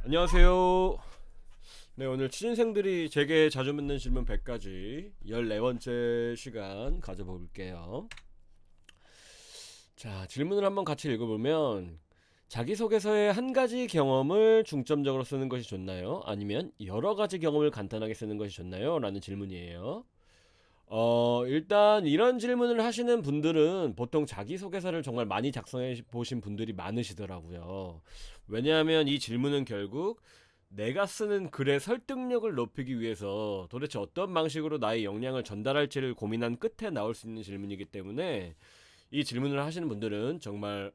안녕하세요. 네, 오늘 취준생들이 제게 자주 묻는 질문 100가지 14번째 시간 가져볼게요. 자, 질문을 한번 같이 읽어보면 자기소개서에 한 가지 경험을 중점적으로 쓰는 것이 좋나요? 아니면 여러 가지 경험을 간단하게 쓰는 것이 좋나요? 라는 질문이에요. 일단 이런 질문을 하시는 분들은 보통 자기소개서를 정말 많이 작성해 보신 분들이 많으시더라고요. 왜냐하면 이 질문은 결국 내가 쓰는 글의 설득력을 높이기 위해서 도대체 어떤 방식으로 나의 역량을 전달할지를 고민한 끝에 나올 수 있는 질문이기 때문에 이 질문을 하시는 분들은 정말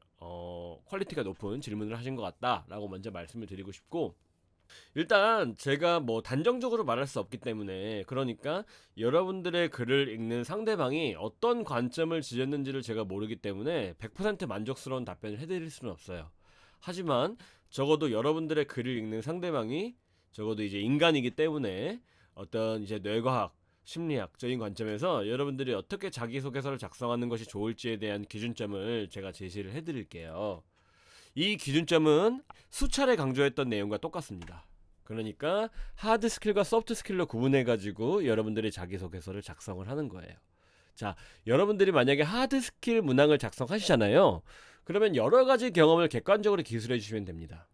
퀄리티가 높은 질문을 하신 것 같다라고 먼저 말씀을 드리고 싶고, 일단 제가 뭐 단정적으로 말할 수 없기 때문에, 그러니까 여러분들의 글을 읽는 상대방이 어떤 관점을 지녔는지를 제가 모르기 때문에 100% 만족스러운 답변을 해드릴 수는 없어요. 하지만 적어도 여러분들의 글을 읽는 상대방이 적어도 이제 인간이기 때문에 어떤 이제 뇌과학, 심리학적인 관점에서 여러분들이 어떻게 자기소개서를 작성하는 것이 좋을지에 대한 기준점을 제가 제시를 해드릴게요. 이 기준점은 수차례 강조했던 내용과 똑같습니다. 그러니까 하드 스킬과 소프트 스킬로 구분해 가지고 여러분들이 자기소개서를 작성을 하는 거예요. 자, 여러분들이 만약에 하드 스킬 문항을 작성하시잖아요. 그러면 여러 가지 경험을 객관적으로 기술해 주시면 됩니다.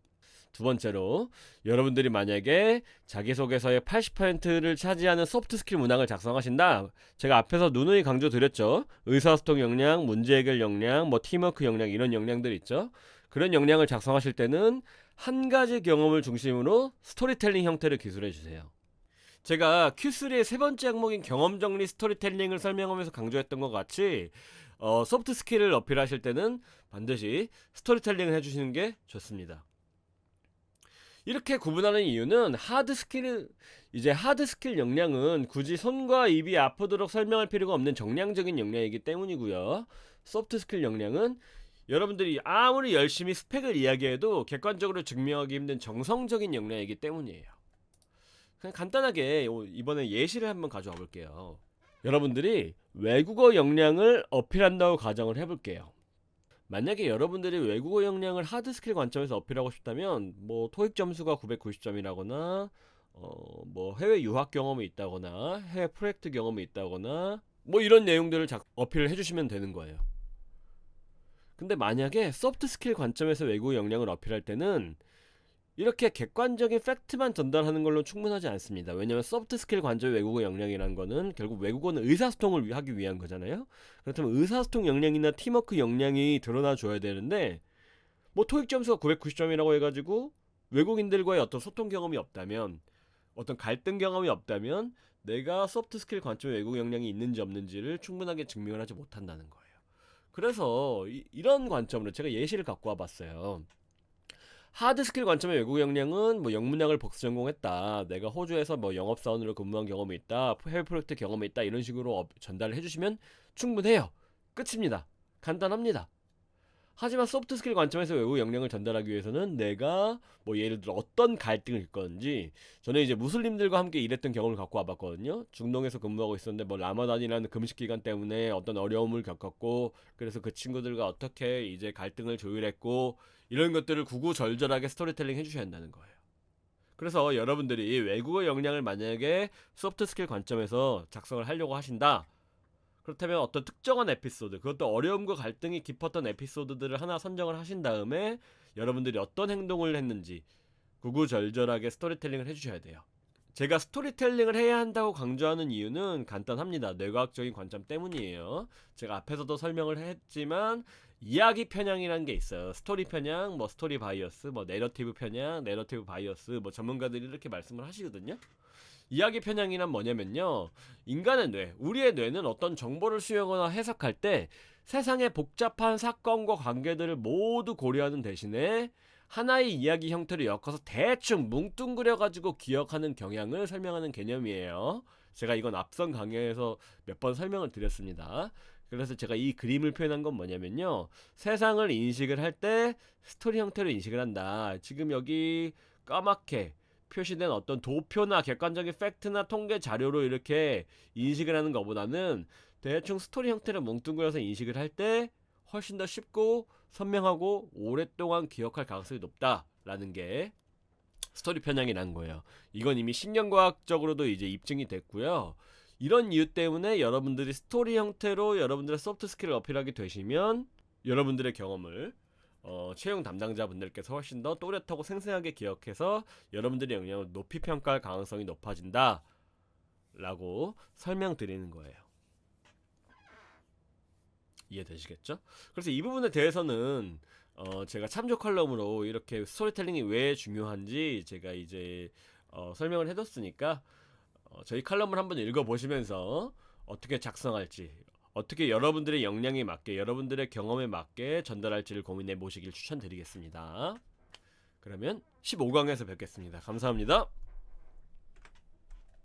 두 번째로, 여러분들이 만약에 자기소개서의 80%를 차지하는 소프트 스킬 문항을 작성하신다. 제가 앞에서 누누이 강조드렸죠. 의사소통 역량, 문제 해결 역량, 뭐 팀워크 역량, 이런 역량들 있죠. 그런 역량을 작성하실 때는 한 가지 경험을 중심으로 스토리텔링 형태를 기술해 주세요. 제가 Q3의 세 번째 항목인 경험 정리 스토리텔링을 설명하면서 강조했던 것 같이 소프트 스킬을 어필하실 때는 반드시 스토리텔링을 해주시는 게 좋습니다. 이렇게 구분하는 이유는 하드 스킬 역량은 굳이 손과 입이 아프도록 설명할 필요가 없는 정량적인 역량이기 때문이고요. 소프트 스킬 역량은 여러분들이 아무리 열심히 스펙을 이야기해도 객관적으로 증명하기 힘든 정성적인 역량이기 때문이에요. 그냥 간단하게 이번에 예시를 한번 가져와 볼게요. 여러분들이 외국어 역량을 어필한다고 가정을 해볼게요. 만약에 여러분들이 외국어 역량을 하드 스킬 관점에서 어필하고 싶다면 뭐 토익 점수가 990점이라거나 뭐 해외 유학 경험이 있다거나 해외 프로젝트 경험이 있다거나 뭐 이런 내용들을 어필을 해주시면 되는 거예요. 근데 만약에 소프트 스킬 관점에서 외국어 역량을 어필할 때는 이렇게 객관적인 팩트만 전달하는 걸로 충분하지 않습니다. 왜냐하면 소프트 스킬 관점의 외국어 역량이라는 거는 결국 외국어는 의사소통을 하기 위한 거잖아요. 그렇다면 의사소통 역량이나 팀워크 역량이 드러나 줘야 되는데, 뭐 토익 점수가 990점이라고 해가지고 외국인들과의 어떤 소통 경험이 없다면, 어떤 갈등 경험이 없다면 내가 소프트 스킬 관점의 외국어 역량이 있는지 없는지를 충분하게 증명을 하지 못한다는 거예요. 그래서 이런 관점으로 제가 예시를 갖고 와봤어요. 하드 스킬 관점의 외국 역량은 뭐 영문학을 복수 전공했다. 내가 호주에서 뭐 영업사원으로 근무한 경험이 있다. 해외 프로젝트 경험이 있다. 이런 식으로 전달을 해주시면 충분해요. 끝입니다. 간단합니다. 하지만 소프트 스킬 관점에서 외국 역량을 전달하기 위해서는 내가 뭐 예를 들어 어떤 갈등을 겪었는지, 저는 이제 무슬림들과 함께 일했던 경험을 갖고 와봤거든요. 중동에서 근무하고 있었는데 뭐 라마단이라는 금식 기간 때문에 어떤 어려움을 겪었고, 그래서 그 친구들과 어떻게 이제 갈등을 조율했고, 이런 것들을 구구절절하게 스토리텔링 해주셔야 한다는 거예요. 그래서 여러분들이 외국어 역량을 만약에 소프트 스킬 관점에서 작성을 하려고 하신다. 그렇다면 어떤 특정한 에피소드, 그것도 어려움과 갈등이 깊었던 에피소드들을 하나 선정을 하신 다음에 여러분들이 어떤 행동을 했는지 구구절절하게 스토리텔링을 해주셔야 돼요. 제가 스토리텔링을 해야 한다고 강조하는 이유는 간단합니다. 뇌과학적인 관점 때문이에요. 제가 앞에서도 설명을 했지만 이야기 편향이라는 게 있어요. 스토리 편향, 뭐 스토리 바이어스, 뭐 내러티브 편향, 내러티브 바이어스, 뭐 전문가들이 이렇게 말씀을 하시거든요. 이야기 편향이란 뭐냐면요, 인간의 뇌, 우리의 뇌는 어떤 정보를 수용하거나 해석할 때 세상의 복잡한 사건과 관계들을 모두 고려하는 대신에 하나의 이야기 형태를 엮어서 대충 뭉뚱그려가지고 기억하는 경향을 설명하는 개념이에요. 제가 이건 앞선 강의에서 몇 번 설명을 드렸습니다. 그래서 제가 이 그림을 표현한 건 뭐냐면요, 세상을 인식을 할 때 스토리 형태로 인식을 한다. 지금 여기 까맣게 표시된 어떤 도표나 객관적인 팩트나 통계 자료로 이렇게 인식을 하는 것보다는 대충 스토리 형태를 뭉뚱그려서 인식을 할 때 훨씬 더 쉽고 선명하고 오랫동안 기억할 가능성이 높다라는 게 스토리 편향이 난 거예요. 이건 이미 신경과학적으로도 이제 입증이 됐고요. 이런 이유 때문에 여러분들이 스토리 형태로 여러분들의 소프트 스킬을 어필하게 되시면 여러분들의 경험을 채용 담당자분들께서 훨씬 더 또렷하고 생생하게 기억해서 여러분들의 역량을 높이 평가할 가능성이 높아진다 라고 설명드리는 거예요. 이해되시겠죠? 그래서 이 부분에 대해서는 제가 참조 칼럼으로 이렇게 스토리텔링이 왜 중요한지 제가 이제 설명을 해뒀으니까 저희 칼럼을 한번 읽어보시면서 어떻게 작성할지, 어떻게 여러분들의 역량에 맞게, 여러분들의 경험에 맞게 전달할지를 고민해 보시길 추천드리겠습니다. 그러면 15강에서 뵙겠습니다. 감사합니다.